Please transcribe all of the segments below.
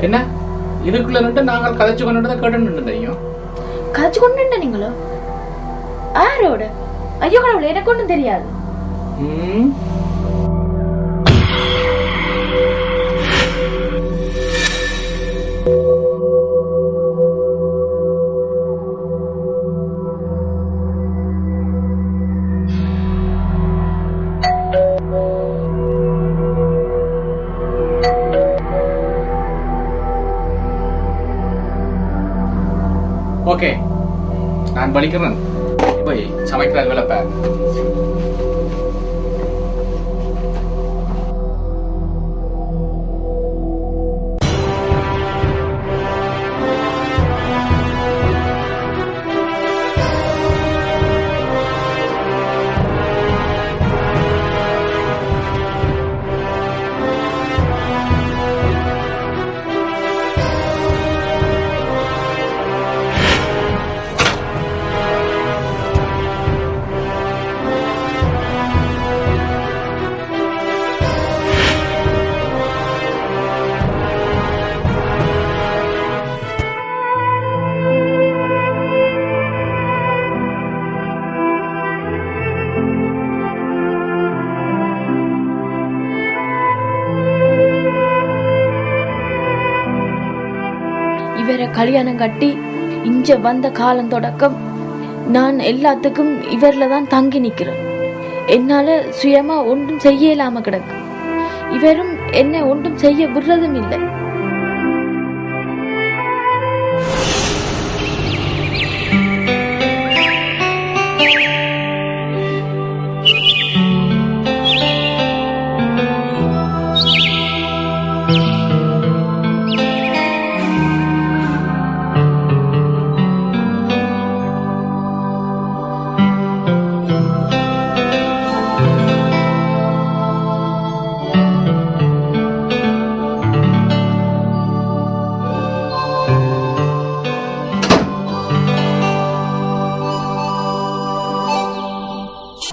என்ன இதுக்குள்ள நின்று நாங்கள் கதைச்சு கொண்டு கேட்டு கதைச்சு கொண்டு நீங்களோ ஆரோட? ஐயோ கடவுளே, எனக்கு ஒன்றும் தெரியாது. ஓகே, நான் படிக்கிறேன். போய் சமைக்கிறார் வேலைப்ப. இவரை கல்யாணம் கட்டி இங்க வந்த காலம் தொடக்கம் நான் எல்லாத்துக்கும் இவர்ல தான் தங்கி நிக்கிறேன். என்னால சுயமா ஒன்றும் செய்ய இல்லாம கிடக்கு. இவரும் என்ன ஒன்றும் செய்ய விடுறதும் இல்லை.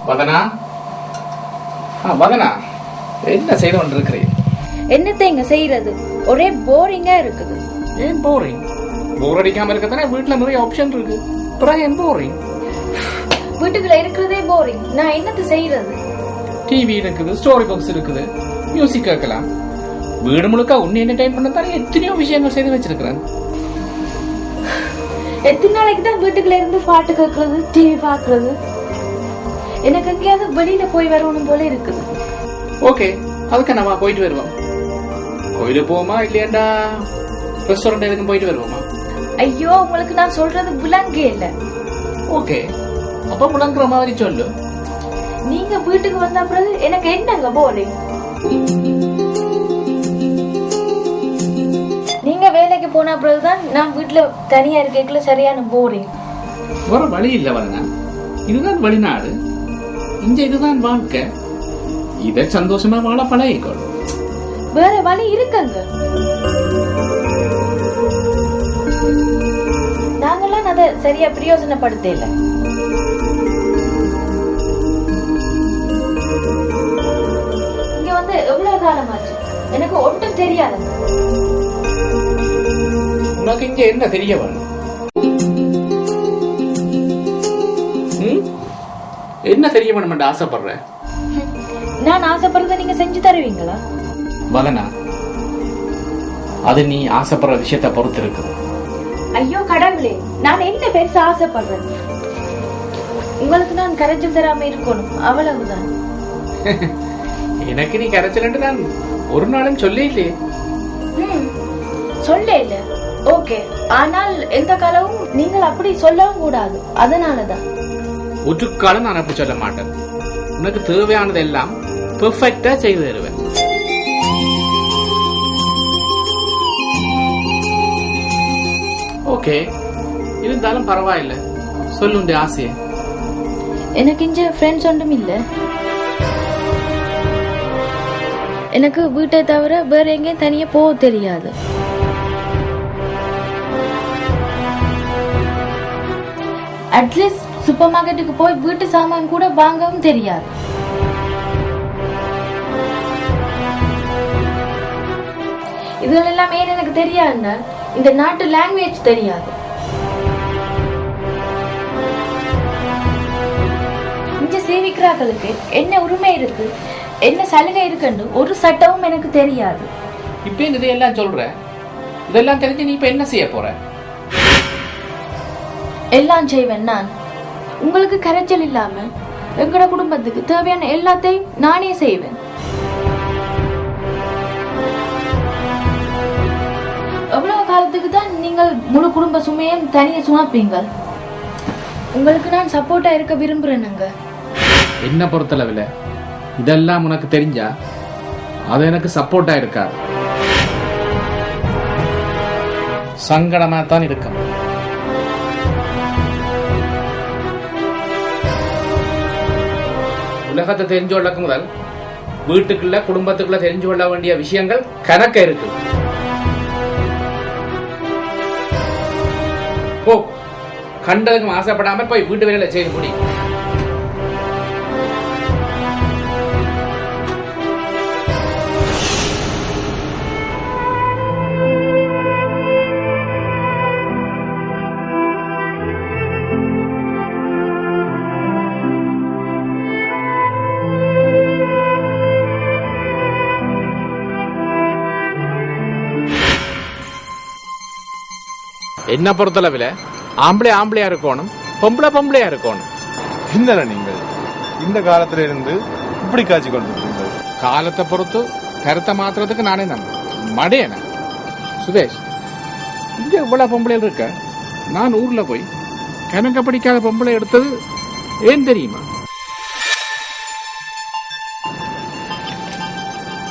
வதனா, வதனா, என்ன செய்து கொண்டிருக்கிறேன்? என்னத்தை இங்க செய்யறது? ஒரே போரிங்கா இருக்குது. ஏன் போரிங்? போர் அடிக்காம இருக்கத்தானே வீட்டுல நிறைய ஆப்ஷன் இருக்கு. ஏன் போரிங்? வீட்டுக்குள்ள இருக்கிறதே போரிங். நான் என்னத்தை செய்யறது? டிவி இருக்குது, ஸ்டோரி பாக்ஸ் இருக்குது, மியூசிக் கேட்கலாம். வீடு முழுக்க உன்னை என்டர்டைன் பண்ணத்தானே எத்தனையோ விஷயங்கள் செய்து வச்சிருக்கிறேன். எத்தனை நாளைக்கு தான் வீட்டுக்குள்ள இருந்து பாட்டு கேட்கறது, டிவி பாக்குறது? எனக்கு எங்கேயாவது வெளியில போய் வரணும் போல இருக்குது. ஓகே, அதுக்கு நம்ம போயிட்டு வருவோம். கோயிலுக்கு போவோமா இல்லையாண்டா ரெஸ்டாரண்ட் எதுக்கும் போயிட்டு வருவோமா? ஐயோ, உங்களுக்கு நான் சொல்றது விளங்கே இல்ல. ஓகே, அப்ப விளங்குற மாதிரி சொல்லு. நீங்க வீட்டுக்கு வந்த பிறகு எனக்கு என்னங்க போறீங்க? நீங்க வேலைக்கு போன பிறகுதான் நான் வீட்டுல தனியா இருக்கல சரியான போரிங். வர வழி இல்ல வரங்க. இதுதான் வெளிநாடு, இங்க இதுதான் வாழ்க்கை. இத சந்தோஷமா வாழ பழகிக்கோ. வேற வழி இருக்குங்க. நாங்கெல்லாம் அதை சரியா பிரயோஜனப்படுத்த இல்ல. இங்க வந்து எவ்வளவு காலமாச்சு எனக்கு ஒன்றும் தெரியாது. உனக்கு இங்க என்ன தெரிய வேணும்? என்ன தெரிய வேணும் ஆசைப்படுற? நான் ஆசைப்படுறத நீங்க செஞ்சு தருவீங்களா? வதனா, அது நீ ஆசைப்படுற விஷயத்த பொறுத்து இருக்கு. ஐயோ கடவுளே, நான் என்ன பெருசா ஆசைப்படுறேன்? உங்களுக்கு நான் கரைச்சல் தராம இருக்கணும், அவ்வளவுதான். எனக்கு நீ கரைச்சல் நான் ஒரு நாளும் சொல்ல இல்லையே. சொல்ல இல்ல, ஓகே. ஆனால் எந்த காலமும் நீங்கள் அப்படி சொல்லவும் கூடாது. அதனாலதான் ஒரு காலம் நான் அப்படி சொல்ல மாட்டேன். உனக்கு தேவையானது எல்லாம் பெர்ஃபெக்ட்டா செய்து தருவேன். ஓகே, இருந்தாலும் பரவாயில்ல, சொல்லுண்ட ஆசைய. எனக்கு இங்க ஃப்ரெண்ட்ஸ் ஒன்றும் இல்ல. எனக்கு வீட்டை தவிர வேற எங்கேயும் தனியா போக தெரியாது. அட்லீஸ்ட் சூப்பர் மார்க்கெட்டுக்கு போய் வீட்டு சாமான் கூட வாங்கவும் தெரியாது. இதுகள் எல்லாம் ஏன் எனக்கு தெரியாதுன்னா இந்த நாட்டு லாங்குவேஜ் தெரியாது. இங்க சேவிக்கிறார்களுக்கு என்ன உரிமை இருக்கு, என்ன சலுகை இருக்குன்னு ஒரு சட்டமும் எனக்கு தெரியாது. இப்ப இதையெல்லாம் சொல்ற, இதெல்லாம் தெரிஞ்சு நீ இப்ப என்ன செய்ய போற? எல்லாம் செய்வேன் நான். உங்களுக்கு கரைச்சல் இல்லாம எங்கட குடும்பத்துக்கு தேவையான எல்லாத்தையும் நானே செய்வேன். எவ்வளவு காலத்துக்கு தான் நீங்கள் முழு குடும்ப சுமையும் தனியே சுமப்பீங்க? உங்களுக்கு நான் சப்போர்ட்டா இருக்க விரும்புறேனுங்க. என்ன பொறுத்தளவில் இதெல்லாம் உனக்கு தெரிஞ்சா அது எனக்கு சப்போர்ட்டா இருக்காது, சங்கடமா தான் இருக்கும். உலகத்தை தெரிஞ்சு கொள்ளக்கு முதல் வீட்டுக்குள்ள குடும்பத்துக்குள்ள தெரிஞ்சு கொள்ள வேண்டிய விஷயங்கள் கணக்க இருக்கு. போ, கண்டதுக்கும் ஆசைப்படாம போய் வீட்டு வேலையில செய்து முடி. என்ன பொறுத்தளவில் ஆம்பளையா இருக்கணும், பொம்பளையா இருக்கணும். என்னடா நீங்கள் இந்த காலத்துல இருந்து இப்படி காட்சி கொண்டு காலத்தை பொறுத்து கருத்தை மாத்துறதுக்கு நானே மடையன. சுதேஷ், இங்க இவ்வளவு பொம்பளைகள் இருக்க, நான் ஊர்ல போய் கணக்க படிக்காத பொம்பளை எடுத்தது ஏன் தெரியுமா?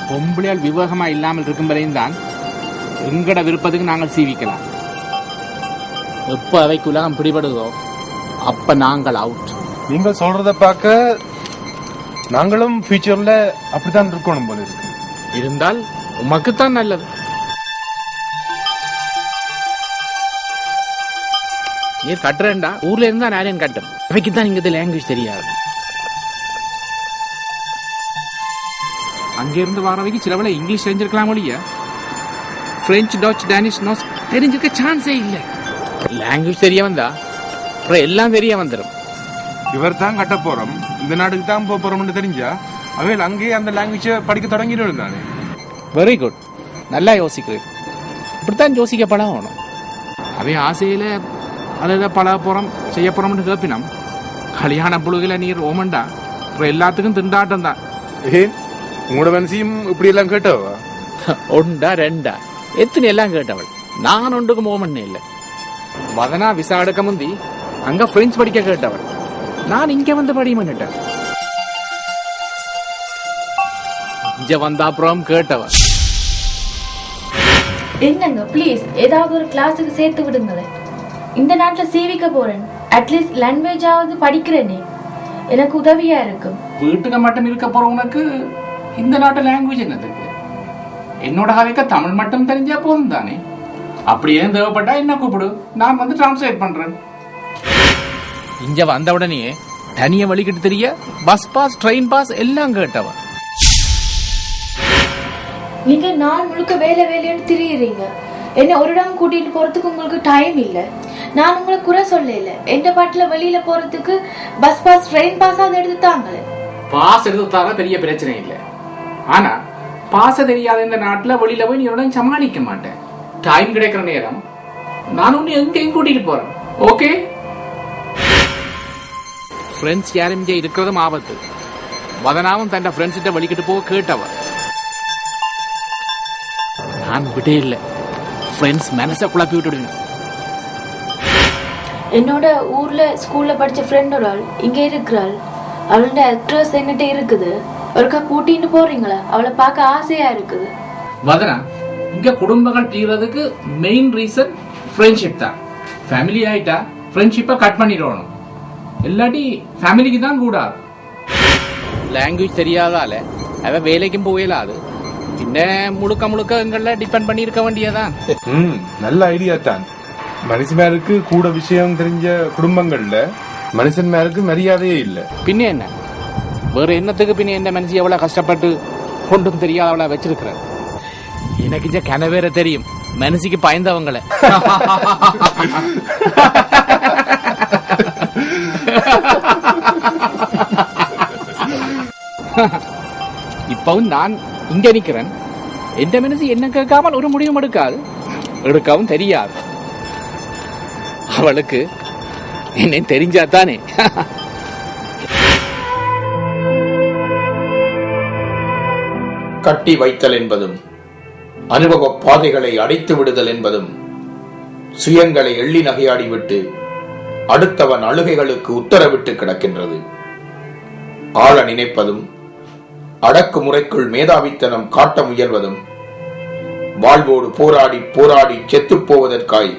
பொம்பளையால் விவேகமா இல்லாமல் இருக்கும் வரையும் தான் எங்கட விருப்பத்துக்கு நாங்கள் சீவிக்கலாம். எப்ப அவைக்கு உலகம் பிடிபடுதோ அப்ப நாங்கள் அவுட். நீங்கள் சொல்றத பார்க்க நாங்களும் ஃபியூச்சர்ல அப்படித்தான் இருக்கணும் போல இருக்கு. இருந்தால் உமக்குத்தான் நல்லது. நீ கட்டுறேன்டா, ஊர்ல இருந்தா நானே கட்டும். அவைக்குத்தான் இங்க லாங்குவேஜ் தெரியாது. அங்கிருந்து வரவைக்கு சிலவளை இங்கிலீஷ் தெரிஞ்சிருக்கலாம் ஒழிய பிரெஞ்சு, டச், டேனிஷ் நோஸ் தெரிஞ்சிருக்க சான்ஸே இல்லை. லாங்குவேஜ் தெரிய வந்தா அப்புறம் எல்லாம் தெரிய வந்துடும். இவர் தான் கட்ட போறோம், இந்த நாட்டுக்கு தான் போறோம்னு தெரிஞ்சா அவையில் அங்கேயே அந்த லாங்குவேஜை படிக்க தொடங்கிட்டு தானே. வெரி குட், நல்லா யோசிக்கிறேன். இப்படித்தான் யோசிக்க பழகணும். அவை ஆசையில அதை பழக போறோம் செய்ய போறோம்னு கேப்பினோம். கல்யாண புழுகில நீர் ஓமண்டா அப்புறம் எல்லாத்துக்கும் திண்டாட்டம் தான். ஏன் உங்களோட மனசையும் இப்படி எல்லாம் கேட்டவா? ஒண்டா ரெண்டா எத்தனை எல்லாம் கேட்டவள். நான் ஒன்றுக்கும் ஓமன்னே இல்லை. வதனா விசா எடுக்க முந்தி அங்க பிரெஞ்சு படிக்க கேட்டவள். நான் இங்க வந்து படிமன்னுட்டேன். இங்க வந்த அப்புறம் கேட்டவள். என்னங்க ப்ளீஸ் ஏதாவது ஒரு கிளாஸுக்கு சேர்த்து விடுங்களேன். இந்த நாட்டுல சேவிக்க போறேன், அட்லீஸ்ட் லாங்குவேஜாவது படிக்கிறேனே, எனக்கு உதவியா இருக்கும். வீட்டுக்கு மட்டும் இருக்க போற உனக்கு இந்த நாட்டு லாங்குவேஜ் என்னதுக்கு? என்னோட கதைக்க தமிழ் மட்டும் தெரிஞ்சா போதும் தானே. அப்படியே தேவைப்பட்டா என்ன கூப்பிடு, நான் வந்து டிரான்ஸ்லேட் பண்றேன். இங்க வந்த உடனே தனிய வழிகிட்டு தெரிய பஸ் பாஸ், ட்ரெயின் பாஸ் எல்லாம் கேட்டவ. நீங்க நாள் முழுக்க வேலைன்னு திரியுறீங்க. என்ன ஒரு இடம் கூட்டிட்டு போறதுக்கு உங்களுக்கு டைம் இல்ல. நான் உங்களை குறை சொல்லல. எந்த பாட்டுல வெளியில போறதுக்கு பஸ் பாஸ், ட்ரெயின் பாஸ் அதை எடுத்து தாங்களே. பாஸ் எடுத்து தார பெரிய பிரச்சனை இல்லை. ஆனா பாச தெரியாத இந்த நாட்டுல வெளியில போய் நீ சமாளிக்க மாட்டேன். டைம் கிடைக்கிற நேரம் நான் உன்னை எங்கேயும் கூட்டிட்டு போறேன். ஓகே? ஃப்ரெண்ட்ஸ் யாரும் இங்கே இருக்கிறதும் ஆபத்து. வதனாவும் தன் ஃப்ரெண்ட்ஸ்கிட்ட வலிக்கிட்டு போக கேட்டவ. நான் விட்டே இல்லை. ஃப்ரெண்ட்ஸ் மனசை குழப்பி விட்டுடுங்க. என்னோட ஊர்ல ஸ்கூல்ல படிச்ச ஃப்ரெண்ட் ஒரு ஆள் இங்க இருக்கிறாள். அவளோட அட்ரஸ் என்கிட்ட இருக்குது. ஒருக்கா கூட்டிட்டு போறீங்களா? அவளை பார்க்க ஆசையா இருக்குது. வதனா, இங்க குடும்பங்கள் தீர்றதுக்கு மெயின் ரீசன் ஃப்ரெண்ட்ஷிப் தான். ஃபேமிலி ஆயிட்டா ஃப்ரெண்ட்ஷிப்பை கட் பண்ணிடணும். இல்லாட்டி ஃபேமிலிக்கு தான் கூடாது. லாங்குவேஜ் தெரியாதால அவ வேலைக்கும் போயிடாது. பின்ன முழுக்க எங்கள டிபெண்ட் பண்ணி இருக்க வேண்டியதான். நல்ல ஐடியா தான். மனுஷன்மாருக்கு கூட விஷயம் தெரிஞ்ச குடும்பங்கள்ல மனுஷன்மாருக்கு மரியாதையே இல்ல. பின்ன என்ன வேற என்னத்துக்கு? பின்ன என்ன மனுஷி எவ்வளவு கஷ்டப்பட்டு கொண்டும் தெரியாத அவளை வச்சிருக்கிற. எனக்கு இந்த கனவேற தெரியும், மனசுக்கு பயந்தவங்களை. இப்பவும் நான் இங்க நிக்கிறேன். எந்த மனசு என்ன கேட்காமல் ஒரு முடிவும் எடுக்கவும் தெரியாது. அவளுக்கு என்ன தெரிஞ்சாத்தானே. கட்டி வைத்தல் என்பதும் அனுபவ பாதைகளை அடைத்து விடுதல் என்பதும் சுயங்களை எள்ளி நகையாடிவிட்டு அடுத்தவன் அழுகைகளுக்கு உத்தரவிட்டு கிடக்கின்றது. ஆள நினைப்பதும் அடக்குமுறைக்குள் மேதாவித்தனம் காட்ட முயல்வதும் வாழ்வோடு போராடி போராடி செத்துப் போவதற்காய்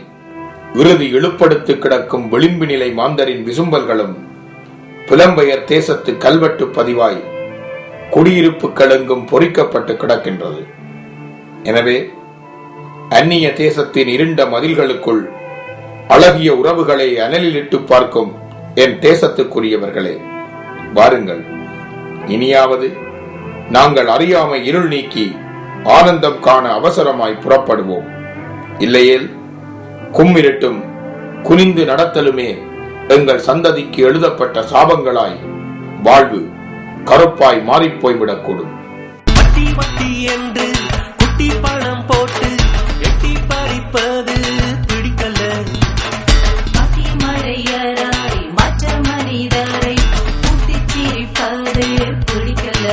இறுதி இழுப்படுத்து கிடக்கும் விளிம்பு நிலை மாந்தரின் விசும்பல்களும் புலம்பெயர் தேசத்து கல்வெட்டு பதிவாய் குடியிருப்பு கலங்கும் பொறிக்கப்பட்டு கிடக்கின்றது. எனவே அந்நிய தேசத்தின் இருண்ட மதில்களுக்குள் அழகிய உறவுகளை அனலிலிட்டு பார்க்கும் என் தேசத்துக்குரியவர்களே, வாருங்கள், இனியாவது நாங்கள் அறியாமை இருள் நீக்கி ஆனந்தம் காண அவசரமாய் புறப்படுவோம். இல்லையேல் கும்மிருட்டும் குனிந்து நடத்தலுமே எங்கள் சந்ததிக்கு எழுதப்பட்ட சாபங்களாய் வாழ்வு கருப்பாய் மாறிப்போய்விடக்கூடும். வட்டி வட்டி என்று குட்டி பணம் போட்டு எட்டி பறிப்பது பிடிக்கல. மத்தி மழையராய் மற்ற மனிதரை கூட்டி சிரிப்பது பிடிக்கல.